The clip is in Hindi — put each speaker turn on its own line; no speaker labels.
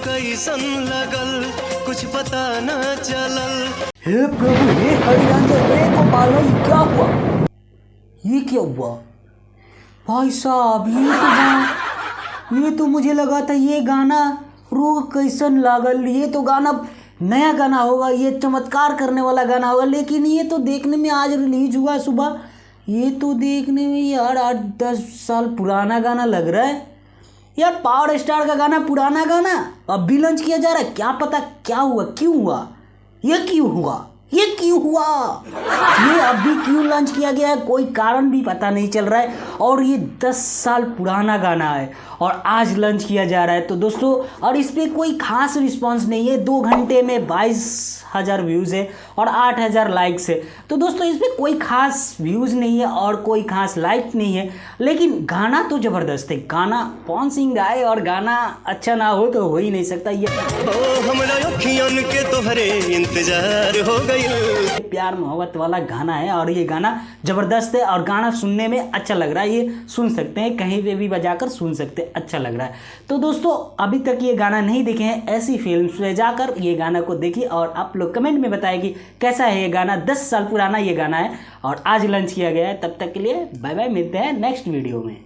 कैसन लगल कुछ पता न चलल।
हे प्रभु, हे हरिरंजन, हे गोपाल भाई, क्या हुआ? ये क्या हुआ भाई साहब? ये तो मुझे लगा था ये गाना रोग कैसन लागल, ये तो गाना नया गाना होगा, ये चमत्कार करने वाला गाना होगा, लेकिन ये तो देखने में आज रिलीज हुआ सुबह, ये तो देखने में यार 8-10 साल पुराना गाना लग रहा है यार। पावर स्टार का गाना, पुराना गाना अब भी लॉन्च किया जा रहा है। क्या पता क्या हुआ, क्यों हुआ, ये क्यों हुआ, ये क्यों हुआ, ये अभी क्यों लॉन्च किया गया है, कोई कारण भी पता नहीं चल रहा है। और ये 10 साल पुराना गाना है और आज लॉन्च किया जा रहा है। तो दोस्तों, और इस पर कोई खास रिस्पांस नहीं है। 2 घंटे में 22,000 व्यूज़ है और 8,000 लाइक्स है। तो दोस्तों, इस पर कोई खास व्यूज़ नहीं है और कोई खास लाइक नहीं है, लेकिन गाना तो ज़बरदस्त है। गाना पवन सिंह गाए और गाना अच्छा ना हो तो हो ही नहीं सकता। ये
हमरा अखियन के तोहरे इंतजार हो गई।
प्यार मोहब्बत वाला गाना है और ये गाना ज़बरदस्त है और गाना सुनने में अच्छा लग रहा है। ये सुन सकते हैं, कहीं पे भी बजाकर सुन सकते हैं, अच्छा लग रहा है। तो दोस्तों, अभी तक ये गाना नहीं देखे हैं, ऐसी फिल्म्स में जाकर ये गाना को देखिए और आप लोग कमेंट में बताएं कि कैसा है ये गाना। 10 साल पुराना ये गाना है और आज लॉन्च किया गया है। तब तक के लिए बाय बाय, मिलते हैं नेक्स्ट वीडियो में।